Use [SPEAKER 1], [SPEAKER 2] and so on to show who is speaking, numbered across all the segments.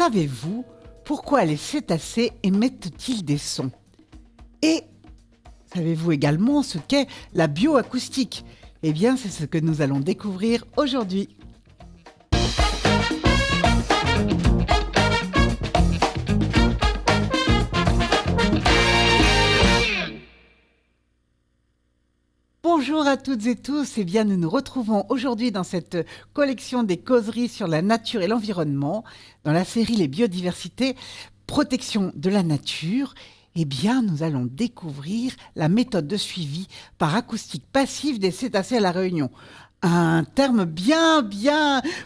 [SPEAKER 1] Savez-vous pourquoi les cétacés émettent-ils des sons ? Et savez-vous également ce qu'est la bioacoustique ? Eh bien, c'est ce que nous allons découvrir aujourd'hui. Bonjour à toutes et tous, eh bien nous nous retrouvons aujourd'hui dans cette collection des causeries sur la nature et l'environnement, dans la série Les biodiversités, protection de la nature. Eh bien nous allons découvrir la méthode de suivi par acoustique passive des cétacés à La Réunion. Un terme bien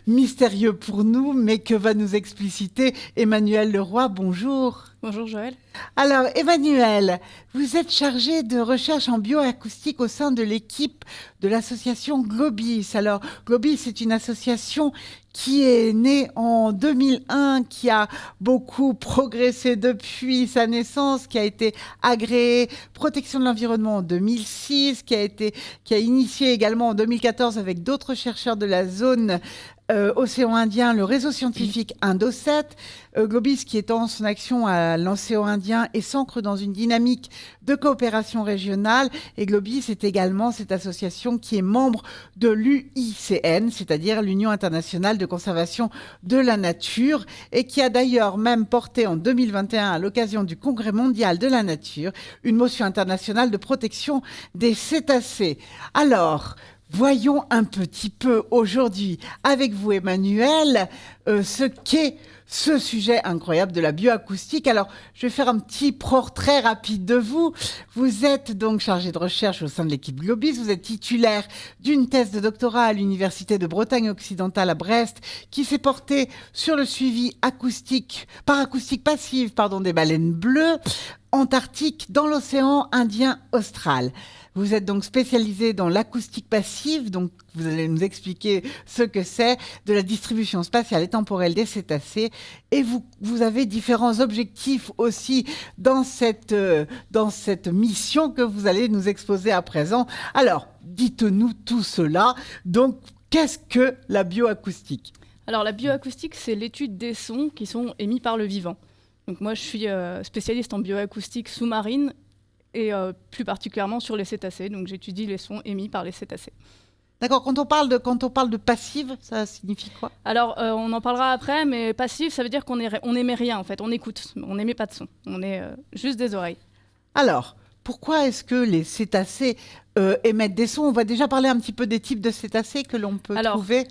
[SPEAKER 1] mystérieux pour nous, mais que va nous expliciter Emmanuel Leroy. Bonjour.
[SPEAKER 2] Bonjour Joël.
[SPEAKER 1] Alors Emmanuel, vous êtes chargé de recherche en bioacoustique au sein de l'équipe de l'association Globis. Alors Globis, c'est une association qui est née en 2001, qui a beaucoup progressé depuis sa naissance, qui a été agréée protection de l'environnement en 2006, qui a initié également en 2014 avec d'autres chercheurs de la zone océan Indien, le réseau scientifique Indocet. Globis, qui étend son action à l'océan Indien et s'ancre dans une dynamique de coopération régionale. Et Globis est également cette association qui est membre de l'UICN, c'est-à-dire l'Union internationale de conservation de la nature, et qui a d'ailleurs même porté en 2021, à l'occasion du Congrès mondial de la nature, une motion internationale de protection des cétacés. Alors, voyons un petit peu aujourd'hui avec vous, Emmanuel, ce qu'est ce sujet incroyable de la bioacoustique. Alors, je vais faire un petit portrait rapide de vous. Vous êtes donc chargé de recherche au sein de l'équipe Globis. Vous êtes titulaire d'une thèse de doctorat à l'Université de Bretagne occidentale à Brest, qui s'est portée sur le suivi par acoustique passive, des baleines bleues antarctiques dans l'océan Indien austral. Vous êtes donc spécialisé dans l'acoustique passive, donc vous allez nous expliquer ce que c'est, de la distribution spatiale et temporelle des cétacés. Et vous avez différents objectifs aussi dans cette mission que vous allez nous exposer à présent. Alors, dites-nous tout cela. Donc, qu'est-ce que la bioacoustique ?
[SPEAKER 2] Alors, la bioacoustique, c'est l'étude des sons qui sont émis par le vivant. Donc moi, je suis spécialiste en bioacoustique sous-marine et plus particulièrement sur les cétacés. Donc j'étudie les sons émis par les cétacés.
[SPEAKER 1] D'accord, quand on parle de passive, ça signifie quoi ?
[SPEAKER 2] Alors, on en parlera après, mais passive, ça veut dire qu'on n'émet rien en fait. On écoute, on n'émet pas de son. On est juste des oreilles.
[SPEAKER 1] Alors, pourquoi est-ce que les cétacés émettent des sons ? On va déjà parler un petit peu des types de cétacés que l'on peut trouver.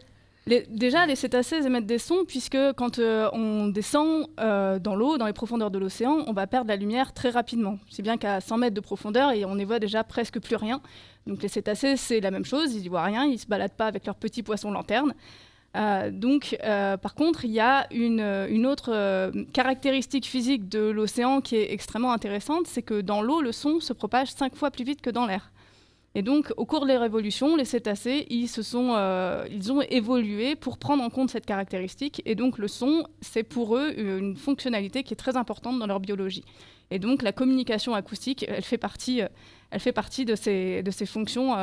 [SPEAKER 2] Déjà, les cétacés émettent des sons puisque quand on descend dans l'eau, dans les profondeurs de l'océan, on va perdre la lumière très rapidement. C'est bien qu'à 100 mètres de profondeur, on n'y voit déjà presque plus rien. Donc les cétacés, c'est la même chose, ils n'y voient rien, ils ne se baladent pas avec leurs petits poissons lanternes. Par contre, il y a une autre caractéristique physique de l'océan qui est extrêmement intéressante, c'est que dans l'eau, le son se propage 5 fois plus vite que dans l'air. Et donc, au cours de leur évolution, les cétacés, ils ont évolué pour prendre en compte cette caractéristique. Et donc, le son, c'est pour eux une fonctionnalité qui est très importante dans leur biologie. Et donc, la communication acoustique, elle fait partie de ces fonctions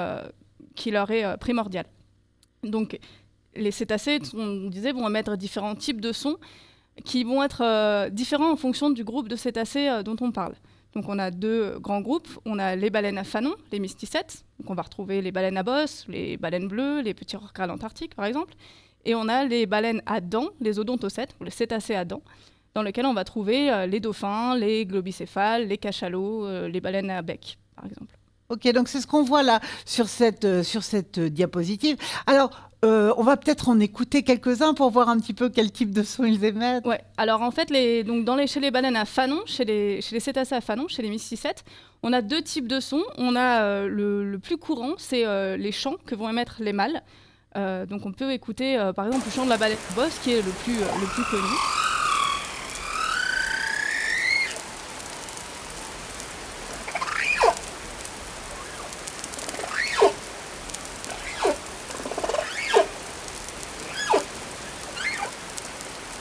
[SPEAKER 2] qui leur est primordiale. Donc, les cétacés, on disait, vont émettre différents types de sons qui vont être différents en fonction du groupe de cétacés dont on parle. Donc on a 2 grands groupes, on a les baleines à fanon, les mysticètes, donc on va retrouver les baleines à bosse, les baleines bleues, les petits rorquals antarctiques par exemple, et on a les baleines à dents, les odontocètes, ou les cétacés à dents, dans lesquels on va trouver les dauphins, les globicéphales, les cachalots, les baleines à bec par exemple.
[SPEAKER 1] Ok, donc c'est ce qu'on voit là sur cette diapositive. Alors, on va peut-être en écouter quelques-uns pour voir un petit peu quel type de son ils émettent.
[SPEAKER 2] Ouais. Alors en fait, chez les baleines à fanon, chez les cétacés à fanon, chez les mysticètes, on a 2 types de sons. On a le plus courant, c'est les chants que vont émettre les mâles. Donc on peut écouter par exemple le chant de la baleine bosse qui est le plus connu.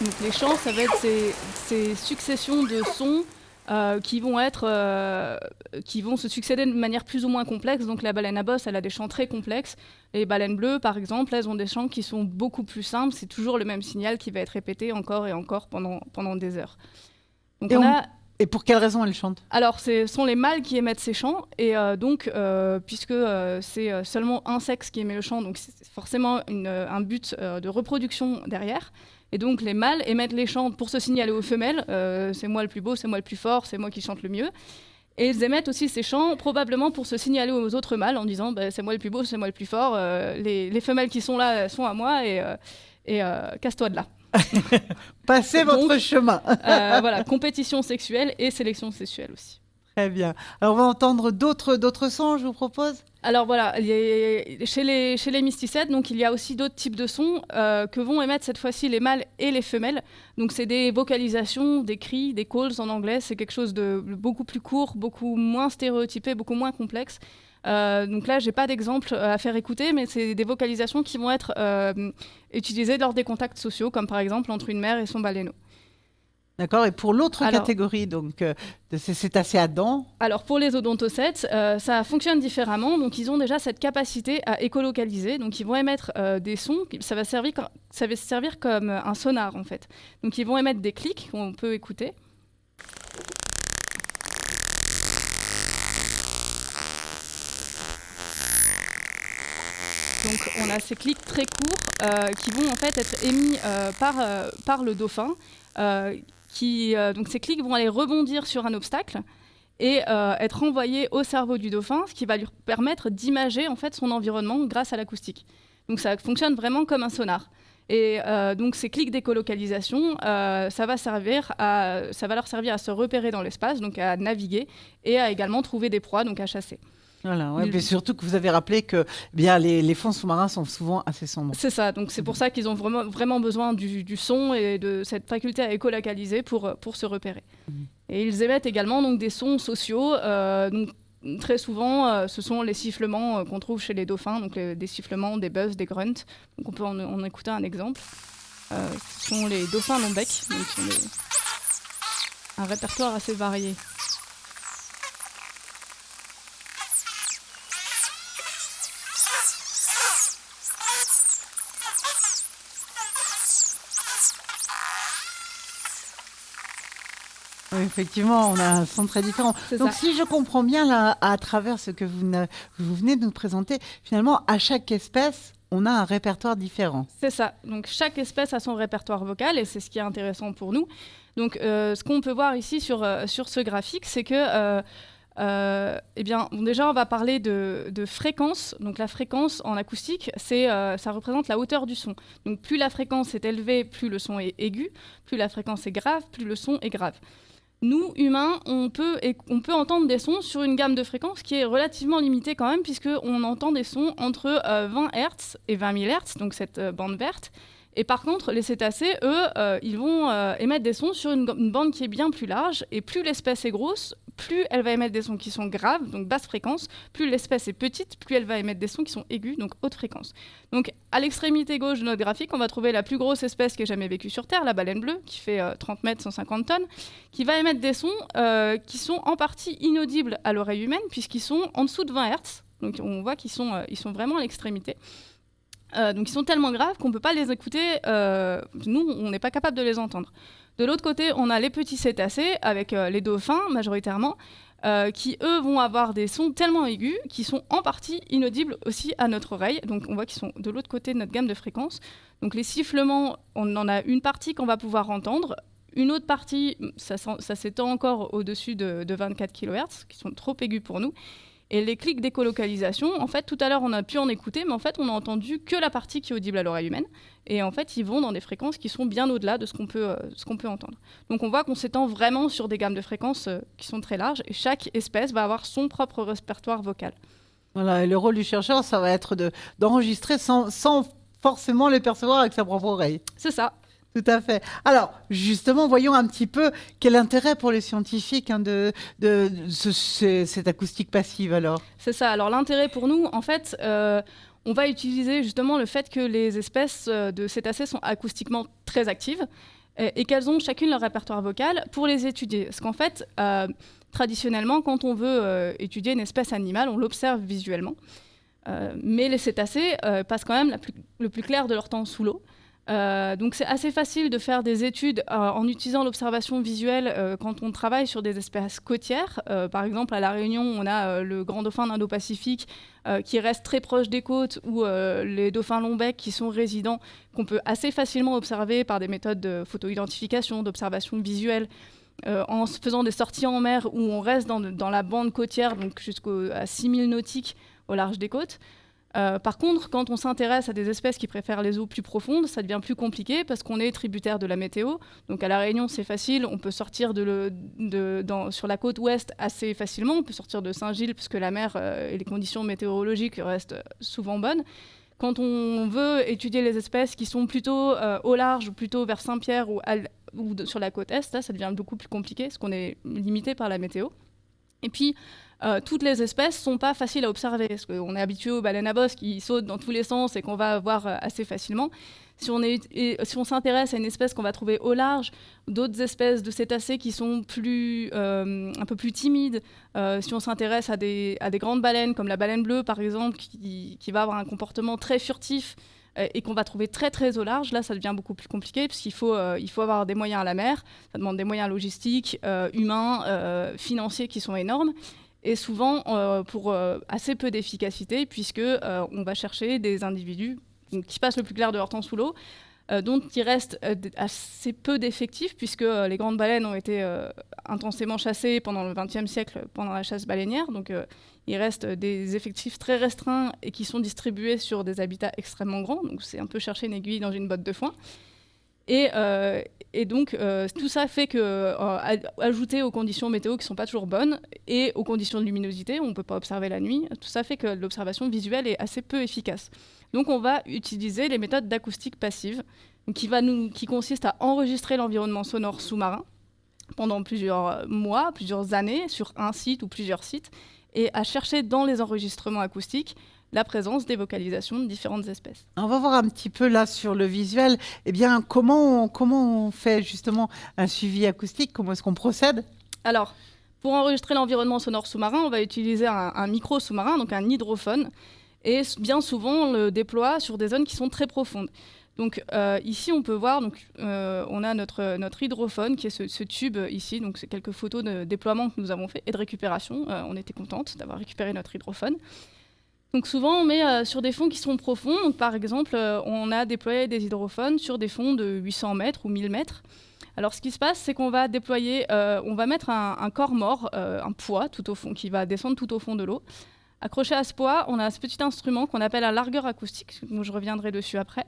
[SPEAKER 2] Donc les chants, ça va être ces successions de sons qui vont se succéder de manière plus ou moins complexe. Donc la baleine à bosse, elle a des chants très complexes. Les baleines bleues, par exemple, elles ont des chants qui sont beaucoup plus simples. C'est toujours le même signal qui va être répété encore et encore pendant des heures. Donc
[SPEAKER 1] et pour quelle raison elles chantent?
[SPEAKER 2] Alors, ce sont les mâles qui émettent ces chants, et puisque c'est seulement un sexe qui émet le chant, donc c'est forcément un but de reproduction derrière. Et donc, les mâles émettent les chants pour se signaler aux femelles. C'est moi le plus beau, c'est moi le plus fort, c'est moi qui chante le mieux. Et ils émettent aussi ces chants probablement pour se signaler aux autres mâles en disant c'est moi le plus beau, c'est moi le plus fort. Les femelles qui sont là sont à moi et casse-toi de là.
[SPEAKER 1] Passez votre chemin.
[SPEAKER 2] Voilà, compétition sexuelle et sélection sexuelle aussi.
[SPEAKER 1] Très bien. Alors, on va entendre d'autres sons, je vous propose.
[SPEAKER 2] Alors voilà, chez les mysticètes, donc il y a aussi d'autres types de sons que vont émettre cette fois-ci les mâles et les femelles. Donc c'est des vocalisations, des cris, des calls en anglais. C'est quelque chose de beaucoup plus court, beaucoup moins stéréotypé, beaucoup moins complexe. Donc là, j'ai pas d'exemple à faire écouter, mais c'est des vocalisations qui vont être utilisées lors des contacts sociaux, comme par exemple entre une mère et son baleineau.
[SPEAKER 1] D'accord. Et pour l'autre catégorie, donc de ces cétacés à dents.
[SPEAKER 2] Alors pour les odontocètes, ça fonctionne différemment. Donc ils ont déjà cette capacité à écolocaliser. Donc ils vont émettre des sons. Ça va servir comme un sonar en fait. Donc ils vont émettre des clics qu'on peut écouter. Donc on a ces clics très courts qui vont en fait être émis par le dauphin. Donc ces clics vont aller rebondir sur un obstacle et être envoyés au cerveau du dauphin, ce qui va lui permettre d'imager en fait son environnement grâce à l'acoustique. Donc ça fonctionne vraiment comme un sonar. Et donc ces clics d'écolocalisation, ça va leur servir à se repérer dans l'espace, donc à naviguer et à également trouver des proies, donc à chasser.
[SPEAKER 1] Voilà, ouais, mais surtout que vous avez rappelé que bien, les fonds sous-marins sont souvent assez sombres.
[SPEAKER 2] C'est ça, donc c'est pour ça qu'ils ont vraiment besoin du son et de cette faculté à écolocaliser pour se repérer. Et ils émettent également donc, des sons sociaux. Donc, très souvent, ce sont les sifflements qu'on trouve chez les dauphins, donc des sifflements, des buzz, des grunts. Donc on peut en écouter un exemple. Ce sont les dauphins long-bec, donc qui ont un répertoire assez varié.
[SPEAKER 1] Oui, effectivement, on a un son très différent. Donc, si je comprends bien, là, à travers ce que vous venez de nous présenter, finalement, à chaque espèce, on a un répertoire différent.
[SPEAKER 2] C'est ça. Donc, chaque espèce a son répertoire vocal et c'est ce qui est intéressant pour nous. Donc, ce qu'on peut voir ici sur ce graphique, c'est que déjà, on va parler de fréquence. Donc, la fréquence en acoustique, ça représente la hauteur du son. Donc, plus la fréquence est élevée, plus le son est aigu. Plus la fréquence est grave, plus le son est grave. Nous, humains, on peut entendre des sons sur une gamme de fréquences qui est relativement limitée quand même, puisqu'on entend des sons entre 20 Hz et 20 000 Hz, donc cette bande verte. Et par contre, les cétacés, eux, ils vont émettre des sons sur une bande qui est bien plus large. Et plus l'espèce est grosse, plus elle va émettre des sons qui sont graves, donc basse fréquence. Plus l'espèce est petite, plus elle va émettre des sons qui sont aigus, donc haute fréquence. Donc à l'extrémité gauche de notre graphique, on va trouver la plus grosse espèce qui ait jamais vécu sur Terre, la baleine bleue, qui fait 30 mètres, 150 tonnes, qui va émettre des sons qui sont en partie inaudibles à l'oreille humaine, puisqu'ils sont en dessous de 20 Hz. Donc on voit qu'ils sont vraiment à l'extrémité. Donc ils sont tellement graves qu'on ne peut pas les écouter, nous on n'est pas capable de les entendre. De l'autre côté, on a les petits cétacés avec les dauphins majoritairement, qui eux vont avoir des sons tellement aigus qui sont en partie inaudibles aussi à notre oreille. Donc on voit qu'ils sont de l'autre côté de notre gamme de fréquences. Donc les sifflements, on en a une partie qu'on va pouvoir entendre. Une autre partie, ça s'étend encore au-dessus de 24 kHz, qui sont trop aigus pour nous. Et les clics d'écolocalisation, en fait, tout à l'heure, on a pu en écouter, mais en fait, on n'a entendu que la partie qui est audible à l'oreille humaine. Et en fait, ils vont dans des fréquences qui sont bien au-delà de ce qu'on peut entendre. Donc, on voit qu'on s'étend vraiment sur des gammes de fréquences qui sont très larges. Et chaque espèce va avoir son propre répertoire vocal.
[SPEAKER 1] Voilà, et le rôle du chercheur, ça va être d'enregistrer sans forcément les percevoir avec sa propre oreille.
[SPEAKER 2] C'est ça.
[SPEAKER 1] Tout à fait. Alors, justement, voyons un petit peu quel intérêt pour les scientifiques de cette acoustique passive, alors.
[SPEAKER 2] C'est ça. Alors, l'intérêt pour nous, en fait, on va utiliser justement le fait que les espèces de cétacés sont acoustiquement très actives. et qu'elles ont chacune leur répertoire vocal pour les étudier. Parce qu'en fait, traditionnellement, quand on veut étudier une espèce animale, on l'observe visuellement. Mais les cétacés passent quand même le plus clair de leur temps sous l'eau. Donc c'est assez facile de faire des études en utilisant l'observation visuelle quand on travaille sur des espèces côtières. Par exemple, à La Réunion, on a le grand dauphin d'Indo-Pacifique qui reste très proche des côtes, ou les dauphins long-bec qui sont résidents, qu'on peut assez facilement observer par des méthodes de photo-identification, d'observation visuelle, en faisant des sorties en mer où on reste dans la bande côtière, donc jusqu'à 6000 nautiques au large des côtes. Par contre, quand on s'intéresse à des espèces qui préfèrent les eaux plus profondes, ça devient plus compliqué parce qu'on est tributaire de la météo. Donc à La Réunion, c'est facile, on peut sortir sur la côte ouest assez facilement, on peut sortir de Saint-Gilles puisque la mer et les conditions météorologiques restent souvent bonnes. Quand on veut étudier les espèces qui sont plutôt au large, ou plutôt vers Saint-Pierre ou sur la côte est, là, ça devient beaucoup plus compliqué parce qu'on est limité par la météo. Et puis, toutes les espèces ne sont pas faciles à observer, parce qu'on est habitué aux baleines à bosse qui sautent dans tous les sens et qu'on va voir assez facilement. Si on s'intéresse à une espèce qu'on va trouver au large, d'autres espèces de cétacés qui sont un peu plus timides, si on s'intéresse à des grandes baleines, comme la baleine bleue par exemple, qui va avoir un comportement très furtif, et qu'on va trouver très très au large, là ça devient beaucoup plus compliqué puisqu'il faut avoir des moyens à la mer, ça demande des moyens logistiques, humains, financiers qui sont énormes, et souvent pour assez peu d'efficacité puisque on va chercher des individus qui passent le plus clair de leur temps sous l'eau, dont il reste assez peu d'effectifs puisque les grandes baleines ont été intensément chassées pendant le XXe siècle, pendant la chasse baleinière, donc il reste des effectifs très restreints et qui sont distribués sur des habitats extrêmement grands, donc c'est un peu chercher une aiguille dans une botte de foin. Et donc, tout ça fait que, ajouté aux conditions météo qui ne sont pas toujours bonnes et aux conditions de luminosité, on ne peut pas observer la nuit, tout ça fait que l'observation visuelle est assez peu efficace. Donc, on va utiliser les méthodes d'acoustique passive, qui consistent à enregistrer l'environnement sonore sous-marin pendant plusieurs mois, plusieurs années, sur un site ou plusieurs sites, et à chercher dans les enregistrements acoustiques la présence des vocalisations de différentes espèces.
[SPEAKER 1] On va voir un petit peu là sur le visuel, eh bien, comment on fait justement un suivi acoustique, comment est-ce qu'on procède ?
[SPEAKER 2] Alors, pour enregistrer l'environnement sonore sous-marin, on va utiliser un micro sous-marin, donc un hydrophone, et bien souvent on le déploie sur des zones qui sont très profondes. Donc ici on peut voir, on a notre hydrophone qui est ce tube ici, donc c'est quelques photos de déploiement que nous avons fait et de récupération. On était contente d'avoir récupéré notre hydrophone. Donc souvent on met sur des fonds qui sont profonds, donc par exemple on a déployé des hydrophones sur des fonds de 800 mètres ou 1000 mètres. Alors ce qui se passe, c'est qu'on va déployer, on va mettre un corps mort, un poids tout au fond, qui va descendre tout au fond de l'eau. Accroché à ce poids, on a ce petit instrument qu'on appelle un largueur acoustique, dont je reviendrai dessus après.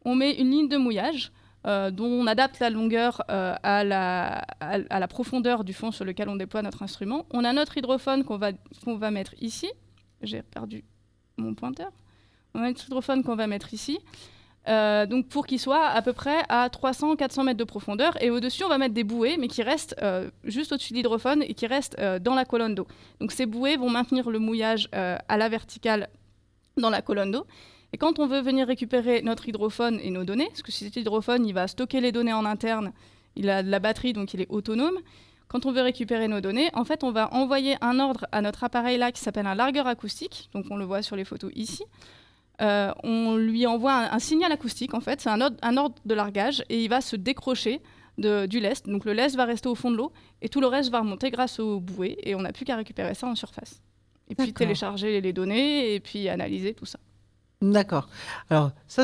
[SPEAKER 2] On met une ligne de mouillage dont on adapte la longueur à la profondeur du fond sur lequel on déploie notre instrument. On a notre hydrophone qu'on va mettre ici. J'ai perdu mon pointeur. On a notre hydrophone qu'on va mettre ici. Donc pour qu'il soit à peu près à 300-400 mètres de profondeur. Et au-dessus, on va mettre des bouées, mais qui restent juste au-dessus de l'hydrophone et qui restent dans la colonne d'eau. Donc ces bouées vont maintenir le mouillage à la verticale dans la colonne d'eau. Et quand on veut venir récupérer notre hydrophone et nos données, parce que cet hydrophone, il va stocker les données en interne, il a de la batterie, donc il est autonome. Quand on veut récupérer nos données, en fait, on va envoyer un ordre à notre appareil là qui s'appelle un largueur acoustique, donc on le voit sur les photos ici. On lui envoie un signal acoustique, en fait, c'est un ordre de largage, et il va se décrocher du lest. Donc le lest va rester au fond de l'eau, et tout le reste va remonter grâce aux bouées, et on n'a plus qu'à récupérer ça en surface. Et puis télécharger les données, et puis analyser tout ça.
[SPEAKER 1] D'accord. Alors ça,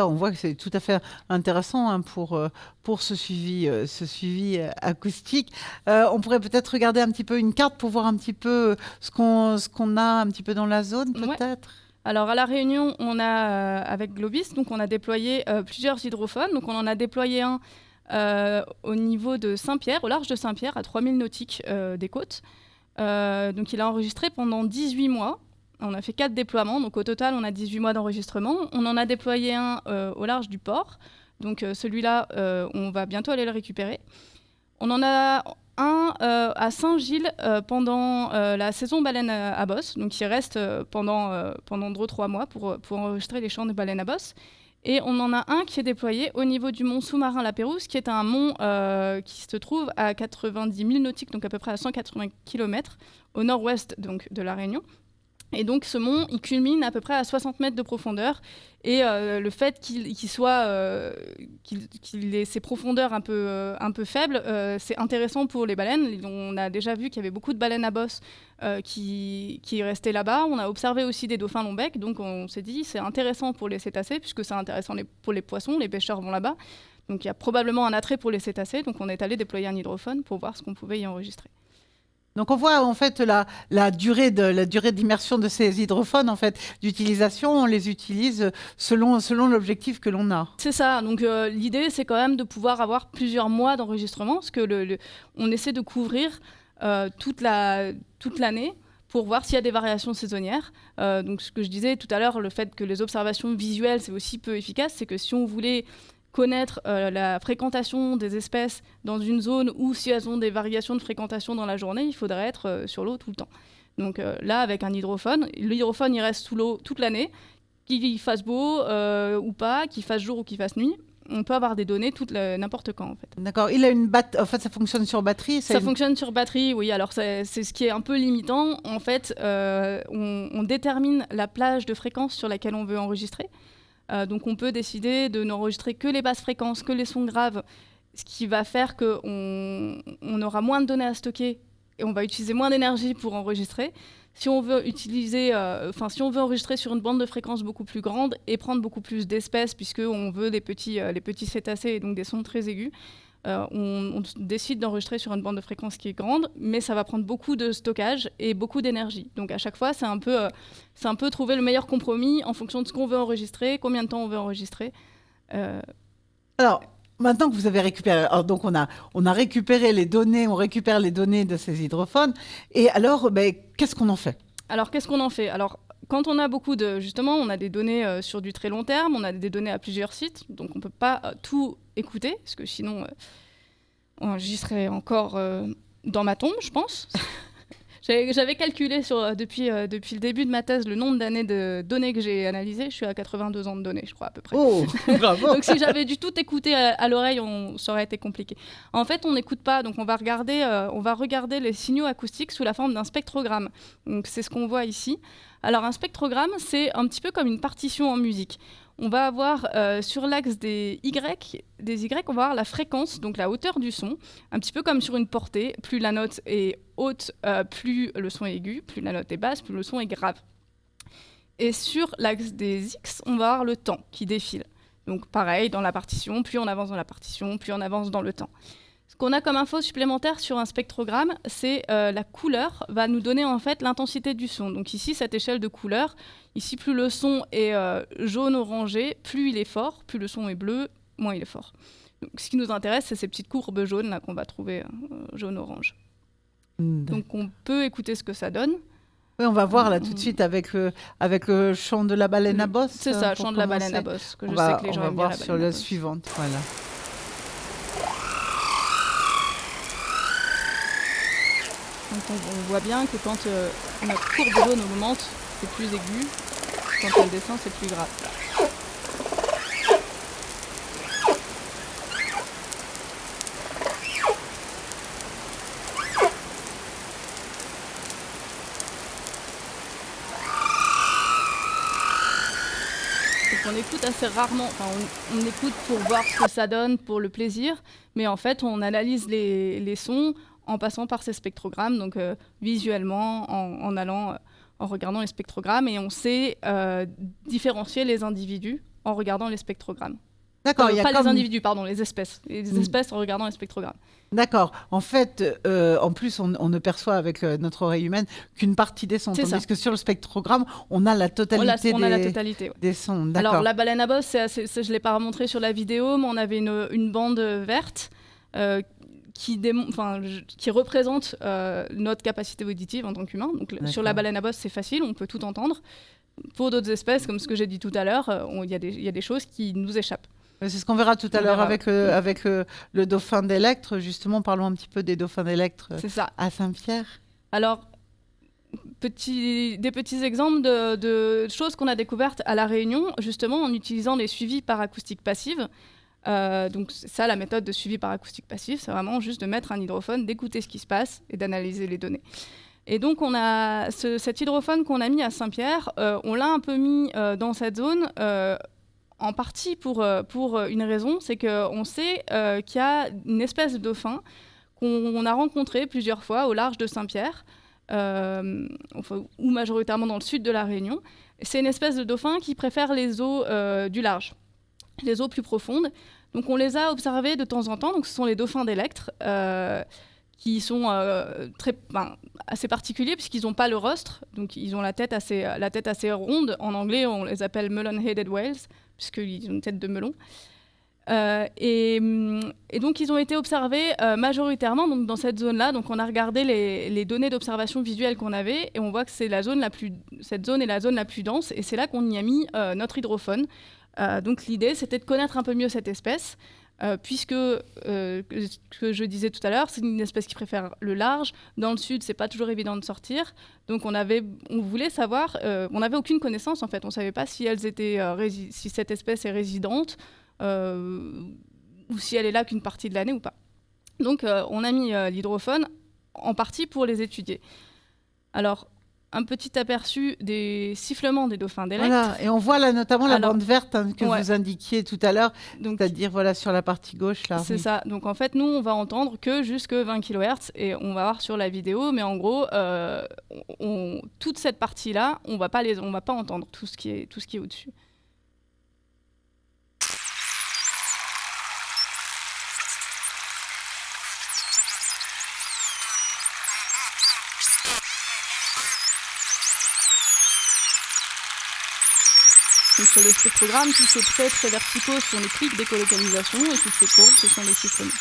[SPEAKER 1] on voit que c'est tout à fait intéressant hein, pour ce suivi acoustique. On pourrait peut-être regarder un petit peu une carte pour voir un petit peu ce qu'on a un petit peu dans la zone, peut-être.
[SPEAKER 2] Ouais. Alors à La Réunion, on a avec Globis, donc on a déployé plusieurs hydrophones. Donc on en a déployé un au niveau de Saint-Pierre, au large de Saint-Pierre, à 3000 nautiques des côtes. Donc il a enregistré pendant 18 mois. On a fait 4 déploiements, donc au total, on a 18 mois d'enregistrement. On en a déployé un au large du port. Donc celui-là, on va bientôt aller le récupérer. On en a un à Saint-Gilles pendant la saison baleine à bosse. Donc il reste pendant 2-3 mois pour enregistrer les chants de baleines à bosse. Et on en a un qui est déployé au niveau du mont sous-marin La Pérouse, qui est un mont qui se trouve à 90 000 nautiques, donc à peu près à 180 km au nord-ouest donc, de La Réunion. Et donc ce mont, il culmine à peu près à 60 mètres de profondeur. Et le fait qu'il ait ces profondeurs un peu faibles, c'est intéressant pour les baleines. On a déjà vu qu'il y avait beaucoup de baleines à bosse qui restaient là-bas. On a observé aussi des dauphins long-bec. Donc on s'est dit c'est intéressant pour les cétacés, puisque c'est intéressant pour les poissons. Les pêcheurs vont là-bas. Donc il y a probablement un attrait pour les cétacés. Donc on est allé déployer un hydrophone pour voir ce qu'on pouvait y enregistrer.
[SPEAKER 1] Donc on voit en fait la durée d'immersion de ces hydrophones, en fait, d'utilisation, on les utilise selon l'objectif que l'on a.
[SPEAKER 2] C'est ça, donc l'idée c'est quand même de pouvoir avoir plusieurs mois d'enregistrement, parce que on essaie de couvrir toute l'année pour voir s'il y a des variations saisonnières. Donc ce que je disais tout à l'heure, le fait que les observations visuelles c'est aussi peu efficace, c'est que si on voulait connaître la fréquentation des espèces dans une zone ou si elles ont des variations de fréquentation dans la journée, il faudrait être sur l'eau tout le temps. Donc là, avec un hydrophone, l'hydrophone il reste sous l'eau toute l'année, qu'il fasse beau ou pas, qu'il fasse jour ou qu'il fasse nuit. On peut avoir des données n'importe quand en fait.
[SPEAKER 1] D'accord. Il a une en fait, ça fonctionne sur batterie.
[SPEAKER 2] Ça fonctionne sur batterie, oui. Alors c'est ce qui est un peu limitant. En fait, on détermine la plage de fréquence sur laquelle on veut enregistrer. Donc on peut décider de n'enregistrer que les basses fréquences, que les sons graves, ce qui va faire qu'on aura moins de données à stocker et on va utiliser moins d'énergie pour enregistrer. Si on veut enregistrer sur une bande de fréquences beaucoup plus grande et prendre beaucoup plus d'espèces, puisqu'on veut les petits cétacés et donc des sons très aigus, on décide d'enregistrer sur une bande de fréquence qui est grande, mais ça va prendre beaucoup de stockage et beaucoup d'énergie. Donc à chaque fois, c'est un peu trouver le meilleur compromis en fonction de ce qu'on veut enregistrer, combien de temps on veut enregistrer.
[SPEAKER 1] Alors, maintenant que vous avez récupéré, donc on a récupéré les données, on récupère les données de ces hydrophones, et alors, qu'est-ce qu'on en fait ?
[SPEAKER 2] Alors, qu'est-ce qu'on en fait ? Alors, quand on a justement, on a des données sur du très long terme, on a des données à plusieurs sites, donc on ne peut pas tout écouter, parce que sinon, j'y serais encore dans ma tombe, je pense. J'avais calculé depuis le début de ma thèse le nombre d'années de données que j'ai analysées. Je suis à 82 ans de données, je crois, à peu près.
[SPEAKER 1] Oh, bravo.
[SPEAKER 2] Donc si j'avais dû tout écouter à l'oreille, ça aurait été compliqué. En fait, on n'écoute pas, donc on va regarder les signaux acoustiques sous la forme d'un spectrogramme. Donc c'est ce qu'on voit ici. Alors un spectrogramme, c'est un petit peu comme une partition en musique. On va avoir sur l'axe des Y, on va avoir la fréquence, donc la hauteur du son, un petit peu comme sur une portée. Plus la note est haute, plus le son est aigu, plus la note est basse, plus le son est grave. Et sur l'axe des X, on va avoir le temps qui défile. Donc pareil, dans la partition, plus on avance dans la partition, plus on avance dans le temps. Ce qu'on a comme info supplémentaire sur un spectrogramme, c'est la couleur va nous donner en fait l'intensité du son. Donc ici, cette échelle de couleur, ici plus le son est jaune-orangé, plus il est fort, plus le son est bleu, moins il est fort. Donc, ce qui nous intéresse, c'est ces petites courbes jaunes là qu'on va trouver jaune-orange. Donc on peut écouter ce que ça donne.
[SPEAKER 1] Oui, on va voir là tout de suite avec le chant de la baleine à bosse.
[SPEAKER 2] C'est ça, le chant de la baleine à bosse, que je sais que les gens aiment bien.
[SPEAKER 1] On va voir sur la suivante, voilà.
[SPEAKER 2] Donc on voit bien que quand notre courbe jaune augmente, c'est plus aigu. Quand elle descend, c'est plus grave. On écoute assez rarement, on écoute pour voir ce que ça donne, pour le plaisir, mais en fait on analyse les sons en passant par ces spectrogrammes, donc visuellement, en regardant les spectrogrammes, et on sait différencier les individus en regardant les spectrogrammes.
[SPEAKER 1] D'accord,
[SPEAKER 2] les individus, pardon, les espèces. Les espèces en regardant les spectrogrammes.
[SPEAKER 1] D'accord. En fait, en plus, on ne perçoit avec notre oreille humaine qu'une partie des sons. Tandis que sur le spectrogramme, on a la totalité des sons. D'accord.
[SPEAKER 2] Alors, la baleine à bosse, je ne l'ai pas montré sur la vidéo, mais on avait une bande verte qui représente notre capacité auditive en tant qu'humain. Donc, sur la baleine à bosse, c'est facile, on peut tout entendre. Pour d'autres espèces, comme ce que j'ai dit tout à l'heure, il y a des choses qui nous échappent.
[SPEAKER 1] C'est ce qu'on verra tout à l'heure avec le dauphin d'Electre. Justement, parlons un petit peu des dauphins d'Electre à Saint-Pierre.
[SPEAKER 2] Alors, des petits exemples de choses qu'on a découvertes à La Réunion, justement en utilisant les suivis par acoustique passive. Donc ça, la méthode de suivi par acoustique passive, c'est vraiment juste de mettre un hydrophone, d'écouter ce qui se passe et d'analyser les données. Et donc on a cet hydrophone qu'on a mis à Saint-Pierre, on l'a un peu mis dans cette zone, en partie pour une raison, c'est qu'on sait qu'il y a une espèce de dauphin qu'on a rencontré plusieurs fois au large de Saint-Pierre, ou majoritairement dans le sud de La Réunion. C'est une espèce de dauphin qui préfère les eaux du large, les eaux plus profondes. Donc on les a observés de temps en temps. Donc ce sont les dauphins d'électre qui sont assez particuliers puisqu'ils n'ont pas le rostre. Donc ils ont la tête assez ronde. En anglais, on les appelle melon-headed whales puisqu'ils ont une tête de melon. Et donc ils ont été observés majoritairement donc, dans cette zone-là. Donc on a regardé les données d'observation visuelle qu'on avait et on voit que cette zone est la zone la plus dense et c'est là qu'on y a mis notre hydrophone. Donc l'idée c'était de connaître un peu mieux cette espèce puisque, que je disais tout à l'heure, c'est une espèce qui préfère le large. Dans le sud, c'est pas toujours évident de sortir. Donc on voulait savoir, on n'avait aucune connaissance en fait. On savait pas si si cette espèce est résidente ou si elle est là qu'une partie de l'année ou pas. Donc on a mis l'hydrophone en partie pour les étudier. Alors, un petit aperçu des sifflements des dauphins d'électre.
[SPEAKER 1] Voilà, et on voit là notamment la bande verte que vous indiquiez tout à l'heure, c'est-à-dire voilà, sur la partie gauche. Là.
[SPEAKER 2] C'est ça. Donc en fait, nous, on va entendre que jusque 20 kHz et on va voir sur la vidéo, mais en gros, toute cette partie-là, on va pas entendre tout ce qui est au-dessus. Donc sur le spectrogramme, tous ces traits très verticaux sont les clics d'écolocalisation et toutes ces courbes, ce sont les sifflements.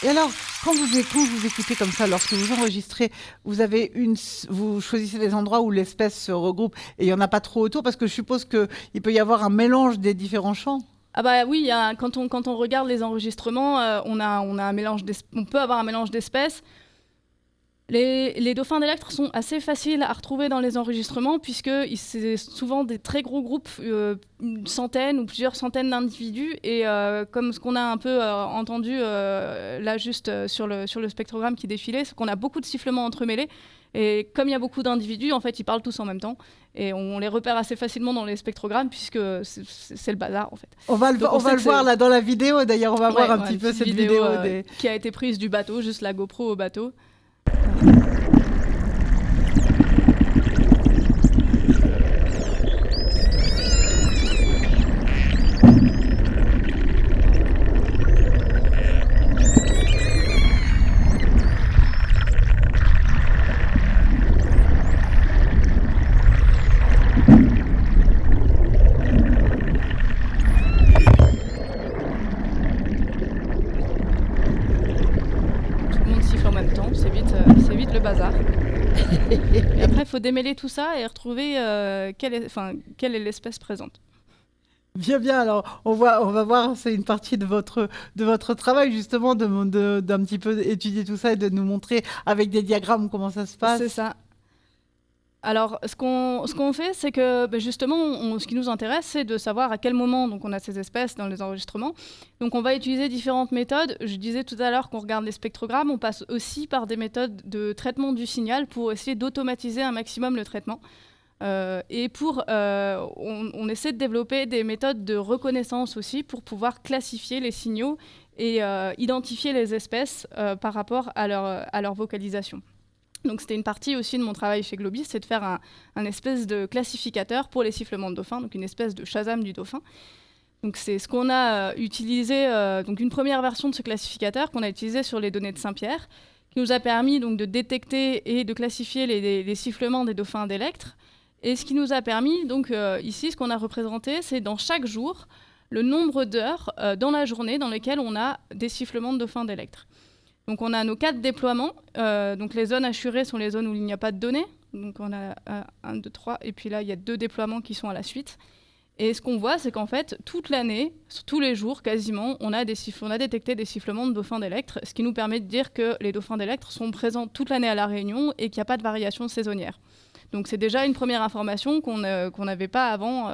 [SPEAKER 1] Et alors, quand vous écoutez comme ça, lorsque vous enregistrez, vous choisissez des endroits où l'espèce se regroupe et il n'y en a pas trop autour, parce que je suppose qu'il peut y avoir un mélange des différents chants.
[SPEAKER 2] Ah bah oui, quand on regarde les enregistrements, on peut avoir un mélange d'espèces. Les dauphins d'électre sont assez faciles à retrouver dans les enregistrements puisque c'est souvent des très gros groupes, une centaine ou plusieurs centaines d'individus. Et comme ce qu'on a un peu entendu là juste sur le spectrogramme qui défilait, c'est qu'on a beaucoup de sifflements entremêlés. Et comme il y a beaucoup d'individus, en fait, ils parlent tous en même temps. Et on les repère assez facilement dans les spectrogrammes puisque c'est le bazar, en fait.
[SPEAKER 1] On va le voir là dans la vidéo, d'ailleurs. On va voir un petit peu cette vidéo.
[SPEAKER 2] Qui a été prise du bateau, juste la GoPro au bateau. Et après, il faut démêler tout ça et retrouver quelle est l'espèce présente.
[SPEAKER 1] Bien. Alors, on va voir, c'est une partie de votre travail, justement, d'un petit peu étudier tout ça et de nous montrer avec des diagrammes comment ça se passe.
[SPEAKER 2] C'est ça. Alors, ce qu'on fait, c'est que justement, ce qui nous intéresse, c'est de savoir à quel moment donc, on a ces espèces dans les enregistrements. Donc, on va utiliser différentes méthodes. Je disais tout à l'heure qu'on regarde les spectrogrammes. On passe aussi par des méthodes de traitement du signal pour essayer d'automatiser un maximum le traitement. On essaie de développer des méthodes de reconnaissance aussi pour pouvoir classifier les signaux et identifier les espèces par rapport à leur vocalisation. Donc c'était une partie aussi de mon travail chez Globis, c'est de faire un espèce de classificateur pour les sifflements de dauphin, donc une espèce de Shazam du dauphin. Donc c'est ce qu'on a utilisé, donc une première version de ce classificateur qu'on a utilisé sur les données de Saint-Pierre, qui nous a permis donc de détecter et de classifier les sifflements des dauphins d'électre. Et ce qui nous a permis, donc ici, ce qu'on a représenté, c'est dans chaque jour, le nombre d'heures dans la journée dans lesquelles on a des sifflements de dauphins d'électre. Donc on a nos 4 déploiements. Donc les zones assurées sont les zones où il n'y a pas de données. Donc on a 1, 2, 3. Et puis là, il y a 2 déploiements qui sont à la suite. Et ce qu'on voit, c'est qu'en fait, toute l'année, sur tous les jours, quasiment, on a détecté des sifflements de dauphins d'électre, ce qui nous permet de dire que les dauphins d'électre sont présents toute l'année à La Réunion et qu'il n'y a pas de variation saisonnière. Donc c'est déjà une première information qu'on n'avait pas avant.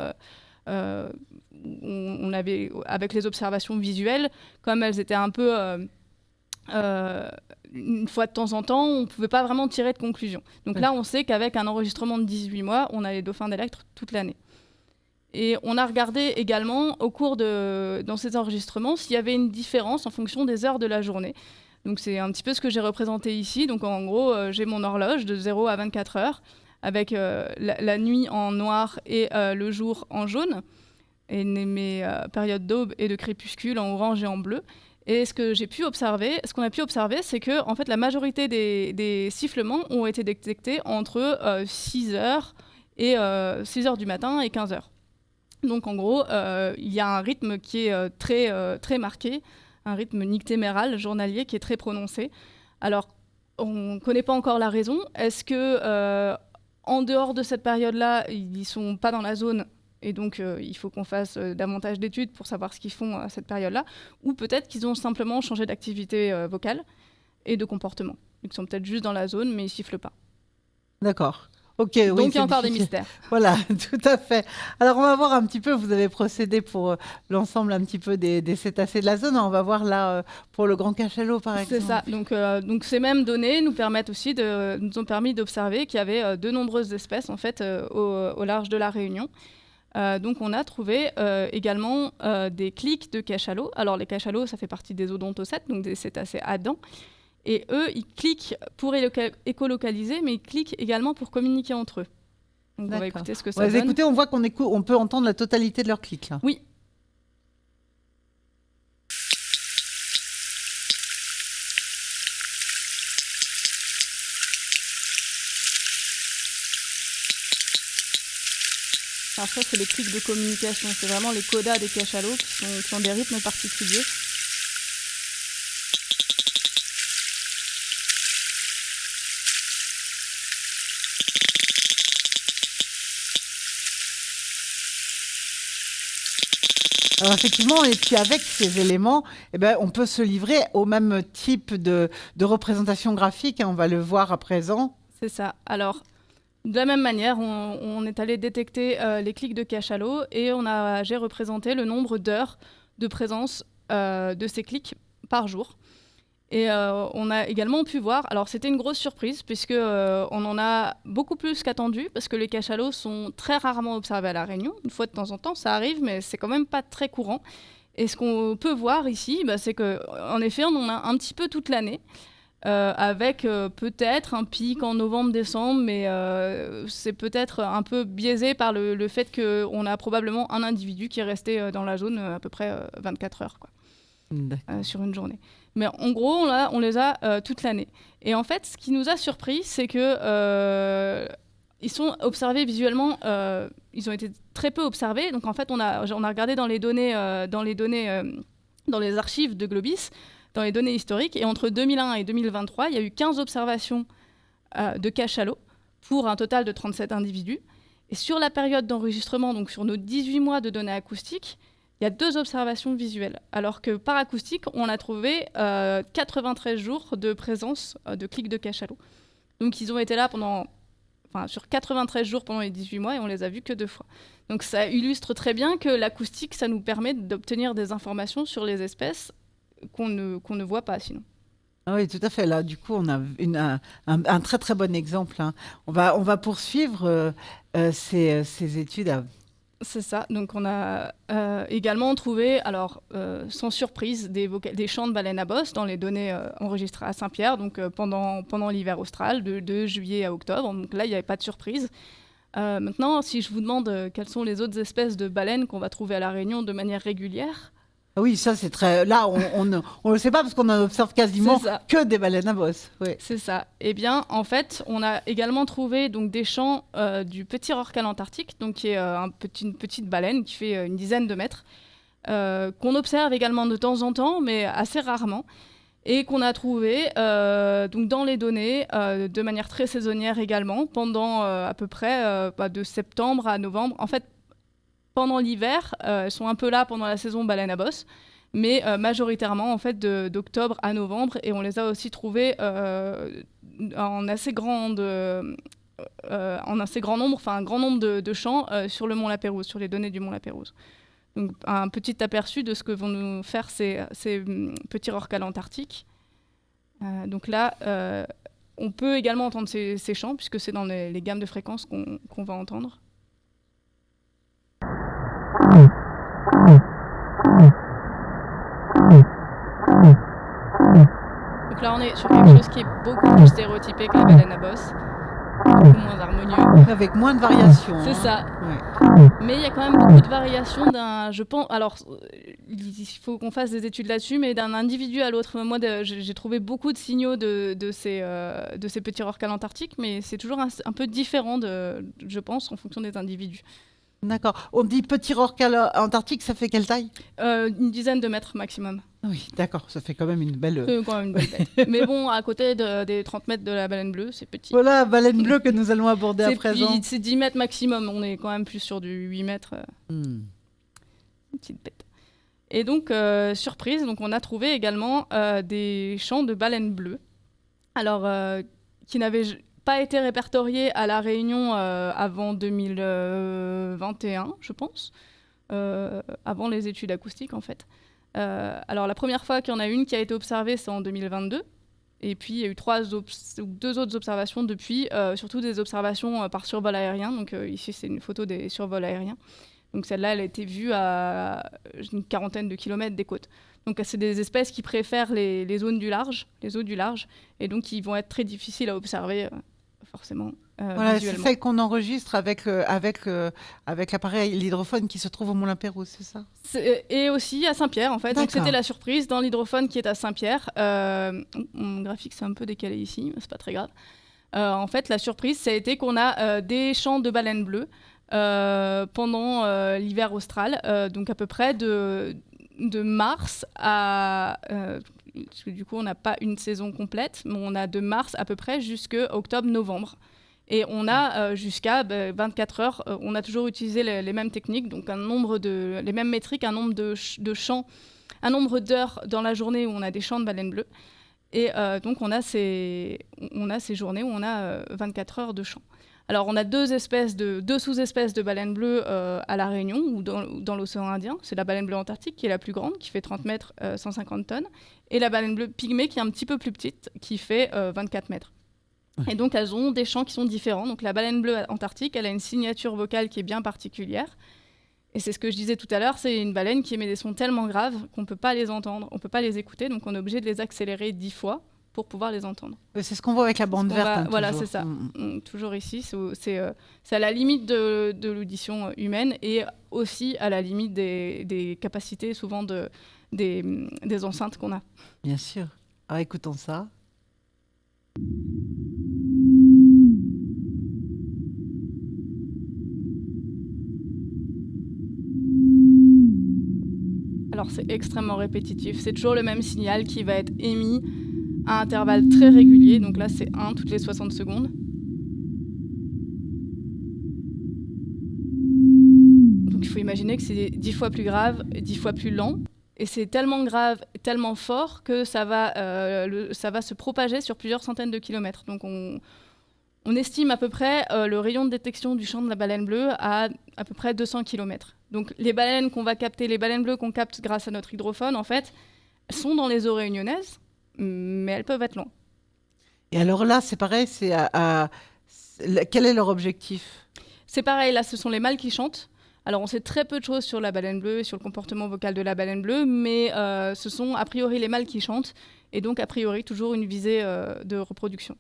[SPEAKER 2] On avait, avec les observations visuelles, comme elles étaient un peu... une fois de temps en temps, on ne pouvait pas vraiment tirer de conclusion. Donc là, on sait qu'avec un enregistrement de 18 mois, on a les dauphins d'électre toute l'année. Et on a regardé également, dans ces enregistrements, s'il y avait une différence en fonction des heures de la journée. Donc c'est un petit peu ce que j'ai représenté ici. Donc en gros, j'ai mon horloge de 0 à 24 heures, avec la nuit en noir et le jour en jaune, et mes périodes d'aube et de crépuscule en orange et en bleu. Et ce qu'on a pu observer, c'est que en fait, la majorité des sifflements ont été détectés entre 6 heures du matin et 15 heures. Donc en gros, il y a un rythme qui est très marqué, un rythme nictéméral journalier qui est très prononcé. Alors, on ne connaît pas encore la raison. Est-ce que en dehors de cette période-là, ils ne sont pas dans la zone et donc il faut qu'on fasse davantage d'études pour savoir ce qu'ils font à cette période-là, ou peut-être qu'ils ont simplement changé d'activité vocale et de comportement. Ils sont peut-être juste dans la zone, mais ils ne sifflent pas.
[SPEAKER 1] D'accord. Ok,
[SPEAKER 2] donc il y a encore des mystères.
[SPEAKER 1] Voilà, tout à fait. Alors on va voir un petit peu, vous avez procédé pour l'ensemble un petit peu des cétacés de la zone. On va voir là pour le grand cachalot par exemple.
[SPEAKER 2] C'est ça, donc ces mêmes données nous ont permis d'observer qu'il y avait de nombreuses espèces en fait au large de la Réunion. Donc on a trouvé également des clics de cachalots. Alors les cachalots, ça fait partie des odontocètes, donc des cétacés à dents. Et eux, ils cliquent pour écolocaliser, mais ils cliquent également pour communiquer entre eux. Donc on va écouter ce que ça donne.
[SPEAKER 1] Écoutez, on voit on peut entendre la totalité de leurs clics là.
[SPEAKER 2] Oui. Alors ça, c'est les clics de communication. C'est vraiment les codas des cachalots qui ont des rythmes particuliers.
[SPEAKER 1] Alors effectivement, et puis avec ces éléments, on peut se livrer au même type de représentation graphique. On va le voir à présent.
[SPEAKER 2] C'est ça. Alors, de la même manière, on est allé détecter les clics de cachalot et j'ai représenté le nombre d'heures de présence de ces clics par jour. Et on a également pu voir, alors c'était une grosse surprise puisque on en a beaucoup plus qu'attendu parce que les cachalots sont très rarement observés à La Réunion. Une fois de temps en temps, ça arrive, mais c'est quand même pas très courant. Et ce qu'on peut voir ici, c'est qu'en effet, on en a un petit peu toute l'année. Avec peut-être un pic en novembre-décembre, mais c'est peut-être un peu biaisé par le fait qu'on a probablement un individu qui est resté dans la zone à peu près 24 heures sur une journée. Mais en gros, là, on les a toute l'année. Et en fait, ce qui nous a surpris, c'est que ils sont observés visuellement. Ils ont été très peu observés. Donc en fait, on a regardé dans les données, dans les archives de Globis, dans les données historiques. Et entre 2001 et 2023, il y a eu 15 observations de cachalots pour un total de 37 individus. Et sur la période d'enregistrement, donc sur nos 18 mois de données acoustiques, il y a 2 observations visuelles. Alors que par acoustique, on a trouvé 93 jours de présence de clics de cachalots. Donc ils ont été là sur 93 jours pendant les 18 mois et on les a vus que 2 fois. Donc ça illustre très bien que l'acoustique, ça nous permet d'obtenir des informations sur les espèces qu'on ne voit pas sinon.
[SPEAKER 1] Ah oui, tout à fait. Là, du coup, on a un très très bon exemple. Hein. On va poursuivre ces études.
[SPEAKER 2] C'est ça. Donc on a également trouvé, alors sans surprise, des chants de baleines à bosse dans les données enregistrées à Saint-Pierre, donc pendant l'hiver austral, de juillet à octobre. Donc là, il n'y avait pas de surprise. Maintenant, si je vous demande quelles sont les autres espèces de baleines qu'on va trouver à La Réunion de manière régulière.
[SPEAKER 1] Oui, ça c'est très... Là, on ne le sait pas parce qu'on en observe quasiment que des baleines à bosse. Oui.
[SPEAKER 2] C'est ça. Eh bien, en fait, on a également trouvé donc, des chants du petit rorqual antarctique, donc, qui est une petite baleine qui fait une dizaine de mètres, qu'on observe également de temps en temps, mais assez rarement, et qu'on a trouvé donc, dans les données de manière très saisonnière également, pendant à peu près de septembre à novembre. En fait, pendant l'hiver, elles sont un peu là pendant la saison baleine à bosse, mais majoritairement en fait d'octobre à novembre, et on les a aussi trouvées en assez grand nombre, enfin un grand nombre de champs sur le mont La-Pérouse, sur les données du mont La-Pérouse. Donc un petit aperçu de ce que vont nous faire ces petits rorquals antarctiques. Donc là, on peut également entendre ces chants, puisque c'est dans les gammes de fréquences qu'on va entendre. Donc là, on est sur quelque chose qui est beaucoup plus stéréotypé que la baleine à bosse, beaucoup moins harmonieux.
[SPEAKER 1] Avec moins de variations.
[SPEAKER 2] C'est ça.
[SPEAKER 1] Ouais.
[SPEAKER 2] Mais il y a quand même beaucoup de variations je pense. Alors, il faut qu'on fasse des études là-dessus, mais d'un individu à l'autre. Moi, j'ai trouvé beaucoup de signaux de ces petits rorquals antarctiques, mais c'est toujours un peu différent, je pense, en fonction des individus.
[SPEAKER 1] D'accord. On dit petit rorqual antarctique, ça fait quelle taille ?
[SPEAKER 2] Une dizaine de mètres maximum.
[SPEAKER 1] Oui, d'accord. Ça fait quand même une belle...
[SPEAKER 2] C'est quand même une belle bête. Mais bon, à côté des 30 mètres de la baleine bleue, c'est petit.
[SPEAKER 1] Voilà, baleine bleue que nous allons aborder à présent.
[SPEAKER 2] C'est 10 mètres maximum. On est quand même plus sur du 8 mètres. Une petite bête. Et donc, surprise, donc on a trouvé également des champs de baleines bleues. Alors, qui n'avaient pas été répertoriés à La Réunion avant 2021, je pense. Avant les études acoustiques, en fait. Alors, la première fois qu'il y en a une qui a été observée, c'est en 2022. Et puis, il y a eu deux autres observations depuis, surtout des observations par survol aérien. Donc, ici, c'est une photo des survols aériens. Donc, celle-là, elle a été vue à une quarantaine de kilomètres des côtes. Donc, c'est des espèces qui préfèrent les zones du large, les eaux du large, et donc qui vont être très difficiles à observer, forcément.
[SPEAKER 1] Voilà, c'est celle qu'on enregistre avec l'appareil, l'hydrophone qui se trouve au Mont La-Pérouse, c'est ça ?
[SPEAKER 2] Et aussi à Saint-Pierre, en fait.
[SPEAKER 1] D'accord.
[SPEAKER 2] Donc c'était la surprise dans l'hydrophone qui est à Saint-Pierre. Mon graphique c'est un peu décalé ici, mais c'est pas très grave. En fait, la surprise, ça a été qu'on a des champs de baleines bleues pendant l'hiver austral, donc à peu près de mars à... parce que du coup, on n'a pas une saison complète, mais on a de mars à peu près jusqu'à octobre-novembre. Et on a jusqu'à 24 heures, on a toujours utilisé les mêmes techniques, donc les mêmes métriques, un nombre de champs, un nombre d'heures dans la journée où on a des champs de baleines bleues. Et donc on a ces journées où on a 24 heures de champs. Alors on a deux sous-espèces de baleines bleues à La Réunion ou dans l'océan Indien. C'est la baleine bleue antarctique qui est la plus grande, qui fait 30 mètres, 150 tonnes. Et la baleine bleue pygmée qui est un petit peu plus petite, qui fait 24 mètres. Et donc, elles ont des chants qui sont différents. Donc, la baleine bleue antarctique, elle a une signature vocale qui est bien particulière. Et c'est ce que je disais tout à l'heure, c'est une baleine qui émet des sons tellement graves qu'on ne peut pas les entendre, on ne peut pas les écouter, donc on est obligé de les accélérer 10 fois pour pouvoir les entendre.
[SPEAKER 1] C'est ce qu'on voit avec la bande verte.
[SPEAKER 2] Voilà, c'est ça. Toujours ici, c'est à la limite de l'audition humaine et aussi à la limite des capacités souvent des enceintes qu'on a.
[SPEAKER 1] Bien sûr. Alors, écoutons ça.
[SPEAKER 2] Alors c'est extrêmement répétitif, c'est toujours le même signal qui va être émis à intervalles très réguliers, donc là c'est 1 toutes les 60 secondes. Donc il faut imaginer que c'est 10 fois plus grave, 10 fois plus lent, et c'est tellement grave, tellement fort que ça va se propager sur plusieurs centaines de kilomètres. Donc on estime à peu près le rayon de détection du champ de la baleine bleue à peu près 200 km. Donc les baleines qu'on va capter, les baleines bleues qu'on capte grâce à notre hydrophone, en fait, sont dans les eaux réunionnaises, mais elles peuvent être loin.
[SPEAKER 1] Et alors là, c'est pareil, quel est leur objectif ?
[SPEAKER 2] C'est pareil, là, ce sont les mâles qui chantent. Alors on sait très peu de choses sur la baleine bleue et sur le comportement vocal de la baleine bleue, mais ce sont a priori les mâles qui chantent, et donc a priori toujours une visée de reproduction.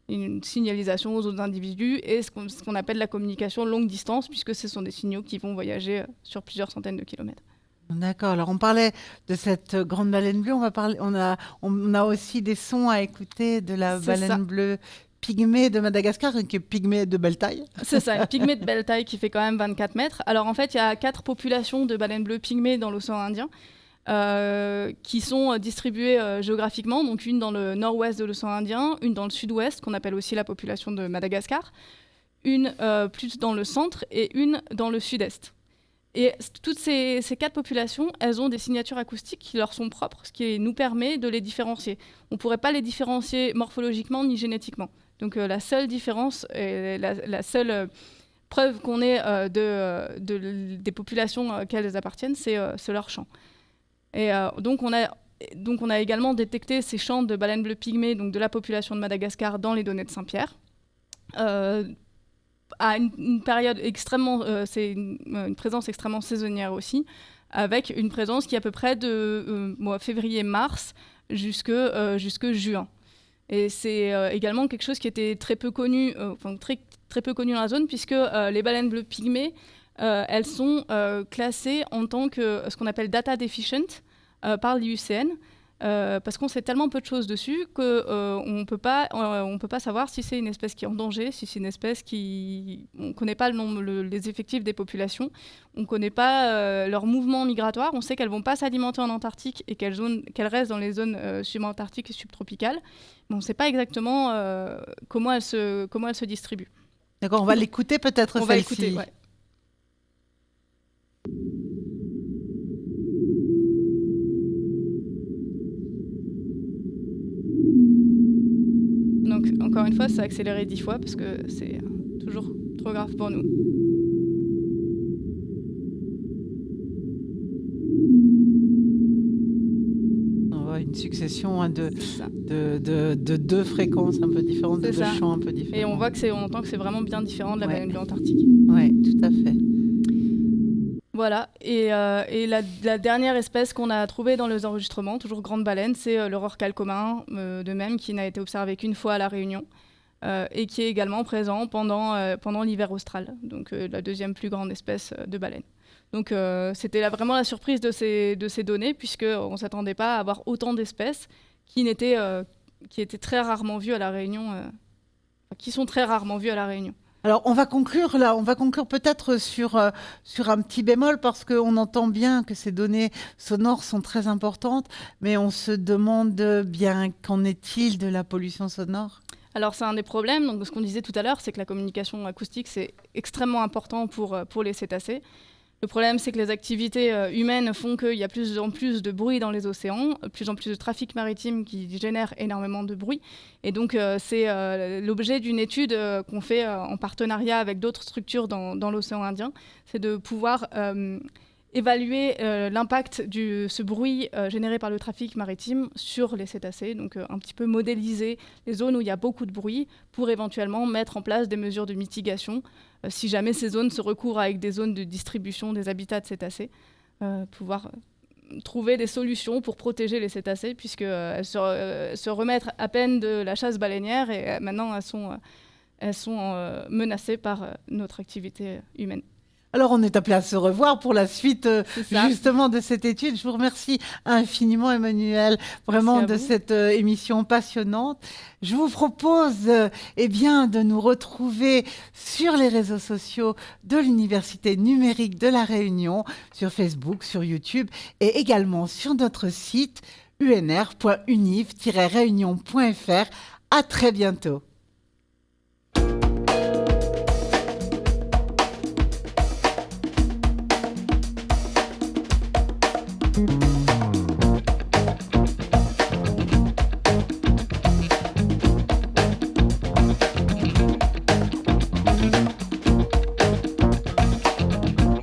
[SPEAKER 2] Une signalisation aux autres individus et ce qu'on appelle la communication longue distance, puisque ce sont des signaux qui vont voyager sur plusieurs centaines de kilomètres.
[SPEAKER 1] D'accord. Alors on parlait de cette grande baleine bleue, on a aussi des sons à écouter de la baleine bleue pygmée de Madagascar, qui est pygmée de belle taille.
[SPEAKER 2] C'est ça, une pygmée de belle taille qui fait quand même 24 mètres. Alors en fait, il y a 4 populations de baleines bleues pygmées dans l'océan Indien. Qui sont distribuées géographiquement, donc une dans le nord-ouest de l'océan Indien, une dans le sud-ouest, qu'on appelle aussi la population de Madagascar, une plus dans le centre et une dans le sud-est. Et toutes ces 4 populations, elles ont des signatures acoustiques qui leur sont propres, ce qui nous permet de les différencier. On ne pourrait pas les différencier morphologiquement ni génétiquement. Donc la seule différence, et la seule preuve qu'on ait des populations auxquelles elles appartiennent, c'est leur chant. Et donc on a également détecté ces chants de baleines bleues pygmées, donc de la population de Madagascar, dans les données de Saint-Pierre. À une période extrêmement, c'est une présence extrêmement saisonnière aussi, avec une présence qui est à peu près de février-mars jusque juin. Et c'est également quelque chose qui était très peu connu, très peu connu dans la zone, puisque les baleines bleues pygmées, elles sont classées en tant que ce qu'on appelle data deficient par l'IUCN. Parce qu'on sait tellement peu de choses dessus qu'on ne peut pas savoir si c'est une espèce qui est en danger, si c'est une espèce qui... On ne connaît pas les effectifs des populations, on ne connaît pas leur mouvement migratoire, on sait qu'elles ne vont pas s'alimenter en Antarctique et qu'elles restent dans les zones subantarctiques et subtropicales, mais on ne sait pas exactement comment elles se distribuent.
[SPEAKER 1] D'accord, on va l'écouter peut-être celle-ci.
[SPEAKER 2] On va l'écouter, ouais. Donc, encore une fois, ça a accéléré 10 fois parce que c'est toujours trop grave pour nous.
[SPEAKER 1] On voit une succession de 2 fréquences un peu différentes, de 2 chants un peu différents.
[SPEAKER 2] Et on entend que c'est vraiment bien différent de la baleine bleue antarctique.
[SPEAKER 1] Oui, tout à fait.
[SPEAKER 2] Voilà, et la dernière espèce qu'on a trouvée dans les enregistrements, toujours grande baleine, c'est le rorqual commun, de même, qui n'a été observé qu'une fois à La Réunion, et qui est également présent pendant l'hiver austral, donc la deuxième plus grande espèce de baleine. Donc c'était vraiment la surprise de ces données, puisqu'on ne s'attendait pas à avoir autant d'espèces qui étaient très rarement vues à La Réunion, qui sont très rarement vues à La Réunion.
[SPEAKER 1] Alors, on va conclure là. On va conclure peut-être sur un petit bémol parce qu'on entend bien que ces données sonores sont très importantes, mais on se demande bien qu'en est-il de la pollution sonore ?
[SPEAKER 2] Alors, c'est un des problèmes. Donc, ce qu'on disait tout à l'heure, c'est que la communication acoustique, c'est extrêmement important pour les cétacés. Le problème, c'est que les activités humaines font qu'il y a plus en plus de bruit dans les océans, plus en plus de trafic maritime qui génère énormément de bruit. Et donc, c'est l'objet d'une étude qu'on fait en partenariat avec d'autres structures dans l'océan Indien. C'est de pouvoir évaluer l'impact de ce bruit généré par le trafic maritime sur les cétacés. Donc, un petit peu modéliser les zones où il y a beaucoup de bruit pour éventuellement mettre en place des mesures de mitigation si jamais ces zones se recouvrent avec des zones de distribution des habitats de cétacés, pouvoir trouver des solutions pour protéger les cétacés, puisqu'elles se remettent à peine de la chasse baleinière et maintenant elles sont menacées par notre activité humaine.
[SPEAKER 1] Alors, on est appelé à se revoir pour la suite justement de cette étude. Je vous remercie infiniment, Emmanuelle, vraiment de cette émission passionnante. Je vous propose de nous retrouver sur les réseaux sociaux de l'Université numérique de La Réunion, sur Facebook, sur YouTube et également sur notre site unr.univ-réunion.fr. À très bientôt.